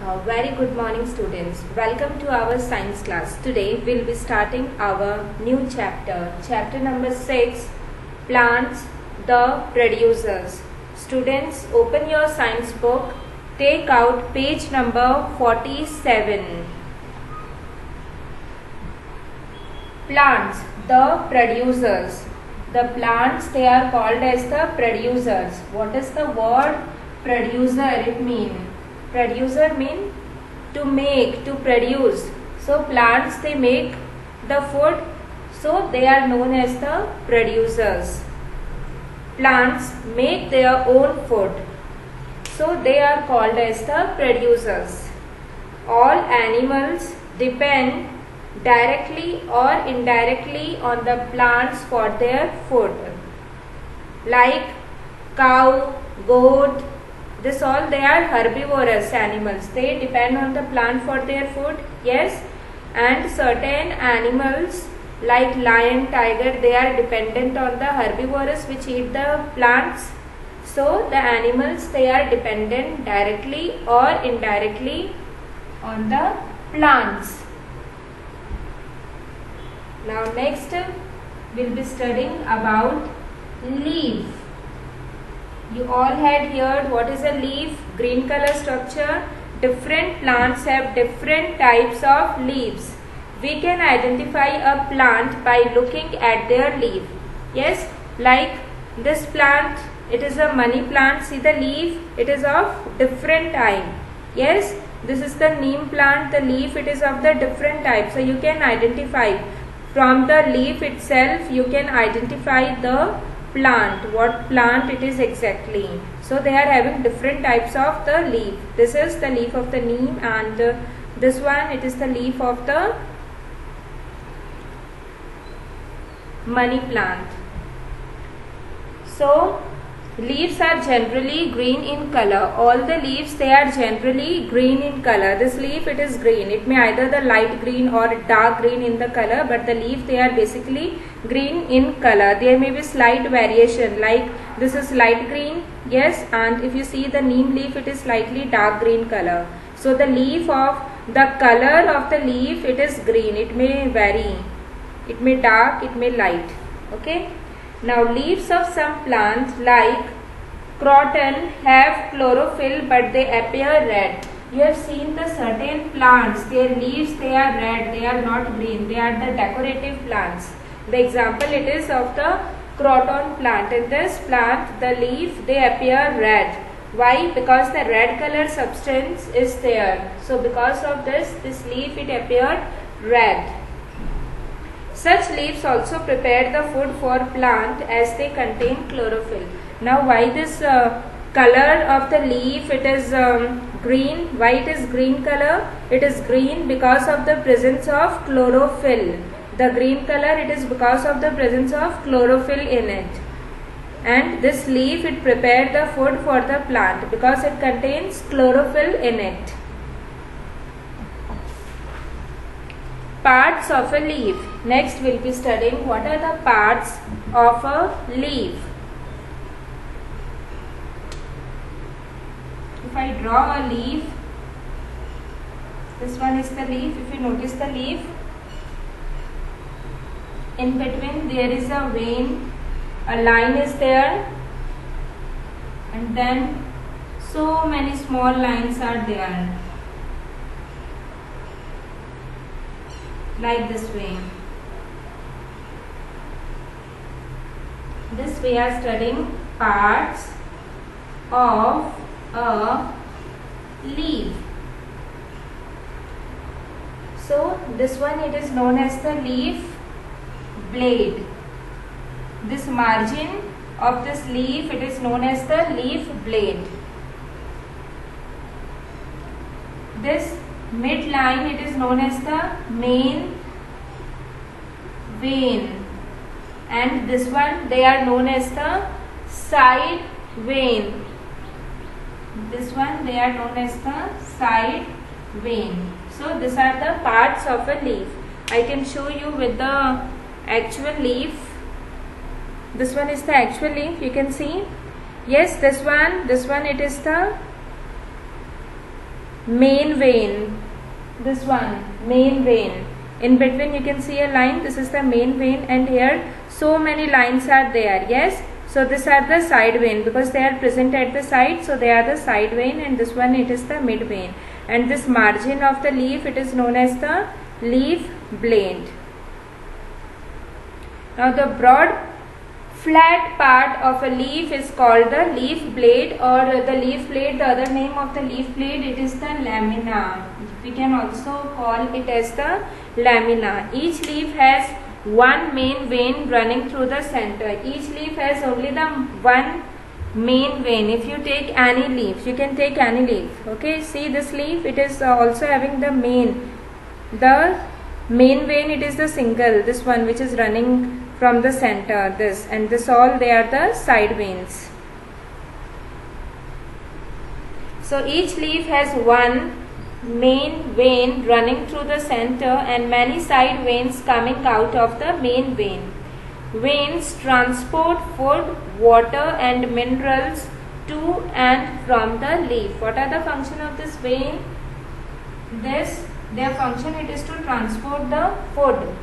Very good morning students. Welcome to our science class. Today we'll be starting our new chapter. Chapter number 6, Plants, the Producers. Students, open your science book. Take out page number 47. Plants, the producers. The plants, they are called as the producers. What is the word producer? It means producer mean to make, to produce. So plants, they make the food, so they are known as the producers. Plants make their own food, so they are called as the producers. All animals depend directly or indirectly on the plants for their food, like cow, goat. This all, they are herbivorous animals. They depend on the plant for their food. Yes, and certain animals like lion, tiger, they are dependent on the herbivorous which eat the plants. So the animals, they are dependent directly or indirectly on the plants. Now next we'll be studying about leaf. You all had heard what is a leaf, green color structure. Different plants have different types of leaves. We can identify a plant by looking at their leaf. Yes, like this plant, it is a money plant. See the leaf, it is of different type. Yes, this is the neem plant, the leaf, it is of the different type. So you can identify from the leaf itself, you can identify the plant, what plant it is exactly. So they are having different types of the leaf. This is the leaf of the neem, and this one, it is the leaf of the money plant. So leaves are generally green in color. All the leaves, they are generally green in color. This leaf, it is green. It may either the light green or dark green in the color, but the leaf, they are basically green in color. There may be slight variation, like this is light green, yes, and if you see the neem leaf, it is slightly dark green color. So the leaf of the color of the leaf, it is green. It may vary. It may dark, it may light. Okay. Now leaves of some plants like croton have chlorophyll, but they appear red. You have seen the certain plants, their leaves, they are red, they are not green, they are the decorative plants. The example, it is of the croton plant. In this plant, the leaf, they appear red. Why? Because the red color substance is there. So because of this leaf, it appeared red. Such leaves also prepare the food for plant as they contain chlorophyll. Now why this color of the leaf, it is green? Why it is green color? It is green because of the presence of chlorophyll. The green color, it is because of the presence of chlorophyll in it. And this leaf, it prepared the food for the plant because it contains chlorophyll in it. Parts of a leaf. Next we'll be studying what are the parts of a leaf. If I draw a leaf, this one is the leaf. If you notice the leaf, in between there is a vein, a line is there, and then so many small lines are there, like this way. This we are studying parts of a leaf. So this one, it is known as the leaf blade. This margin of this leaf, it is known as the leaf blade. This midline, it is known as the main vein, and this one, they are known as the side vein. This one, they are known as the side vein. So these are the parts of a leaf. I can show you with the actual leaf. This one is the actual leaf, you can see. Yes, this one it is the main vein. This one, main vein. In between you can see a line. This is the main vein, and here so many lines are there. Yes. So these are the side vein because they are present at the side. So they are the side vein, and this one it is the mid vein. And this margin of the leaf, it is known as the leaf blade. Now the broad flat part of a leaf is called the leaf blade, or the leaf blade, the other name of the leaf blade, it is the lamina. We can also call it as the lamina. Each leaf has one main vein running through the center. Each leaf has only the one main vein. If you take any leaf, you can take any leaf. Okay, see this leaf, it is also having the main vein, it is the single, this one which is running from the center, this, and this all, they are the side veins. So each leaf has one main vein running through the center and many side veins coming out of the main vein. Veins transport food, water and minerals to and from the leaf. What are the function of this vein? Their function, it is to transport the food,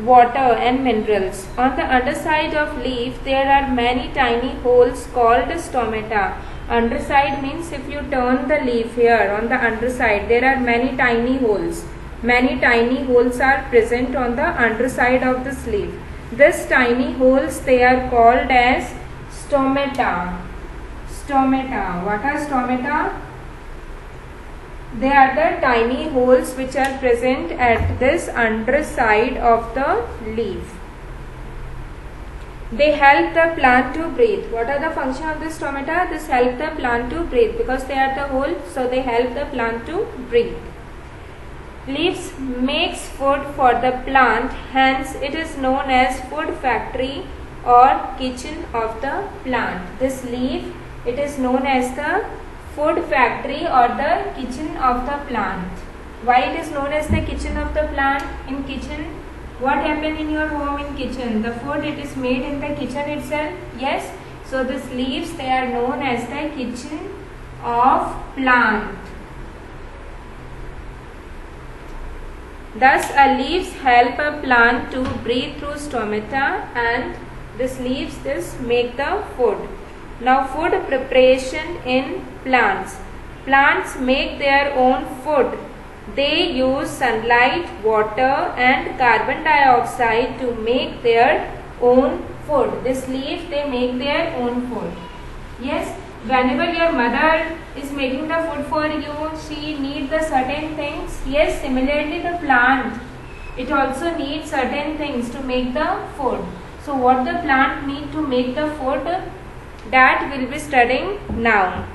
water and minerals. On the underside of leaf there are many tiny holes called stomata. Underside means if you turn the leaf here on the underside, there are many tiny holes. Many tiny holes are present on the underside of this leaf. These tiny holes, they are called as stomata. Stomata. What are stomata? They are the tiny holes which are present at this underside of the leaf. They help the plant to breathe. What are the function of this stomata? This help the plant to breathe because they are the hole, so they help the plant to breathe. Leaves makes food for the plant, hence it is known as food factory or kitchen of the plant. This leaf, it is known as the food factory or the kitchen of the plant. Why it is known as the kitchen of the plant? In kitchen, what happen in your home in kitchen? The food, it is made in the kitchen itself. Yes. So these leaves, they are known as the kitchen of plant. Thus leaves help a plant to breathe through stomata, and these leaves, this make the food. Now food preparation in plants. Plants make their own food. They use sunlight, water and carbon dioxide to make their own food. This leaf, they make their own food. Yes, whenever your mother is making the food for you, she needs the certain things. Yes, similarly the plant, it also needs certain things to make the food. So what the plant need to make the food, that we'll be studying now.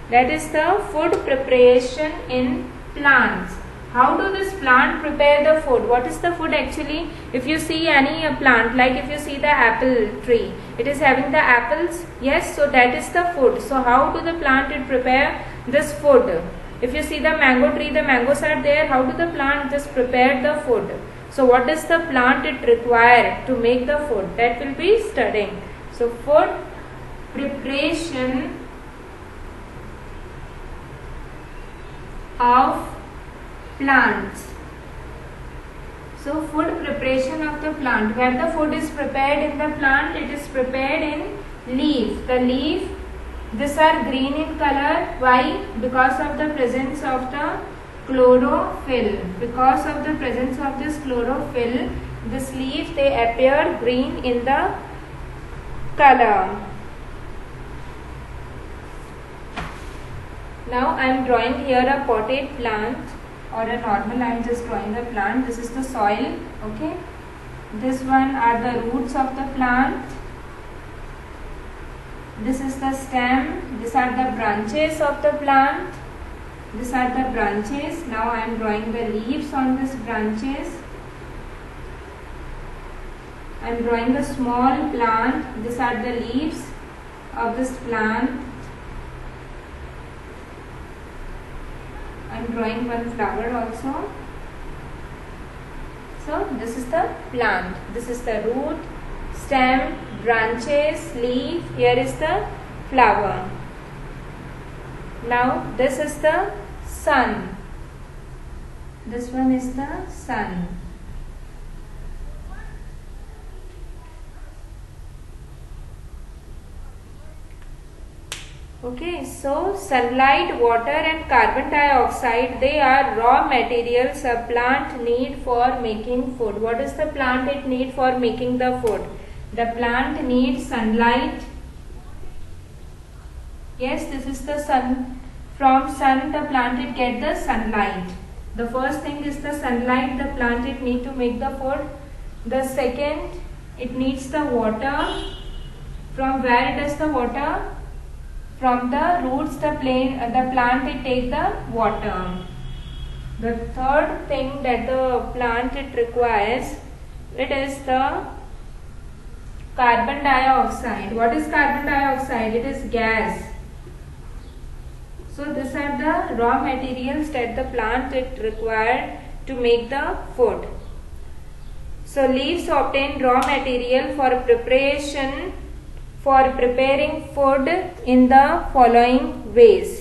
That is the food preparation in plants. How do this plant prepare the food? What is the food actually? If you see any plant, like if you see the apple tree, it is having the apples. Yes, so that is the food. So how do the plant it prepare this food? If you see the mango tree, the mangoes are there. How do the plant just prepare the food? So what does the plant it require to make the food? That will be studying. So food preparation of plants. So food preparation of the plant. Where the food is prepared in the plant, it is prepared in leaf. The leaf, these are green in color. Why? Because of the presence of the chlorophyll. Because of the presence of this chlorophyll, this leaf, they appear green in the color. Now I am drawing here a potted plant, or a normal, I am just drawing a plant. This is the soil. Okay. This one are the roots of the plant. This is the stem. These are the branches of the plant. These are the branches. Now I am drawing the leaves on these branches. I am drawing a small plant. These are the leaves of this plant. I am drawing one flower also. So this is the plant. This is the root, stem, branches, leaf. Here is the flower. Now this is the sun. This one is the sun. Okay, so sunlight, water and carbon dioxide, they are raw materials a plant need for making food. What is the plant it need for making the food? The plant needs sunlight. Yes, this is the sun. From sun the plant it get the sunlight. The first thing is the sunlight the plant it need to make the food. The second, it needs the water. From where it does the water? From the roots the plant it take the water. The third thing that the plant it requires, it is the carbon dioxide. What is carbon dioxide? It is gas. So these are the raw materials that the plant it required to make the food. So leaves obtain raw material for preparing food in the following ways.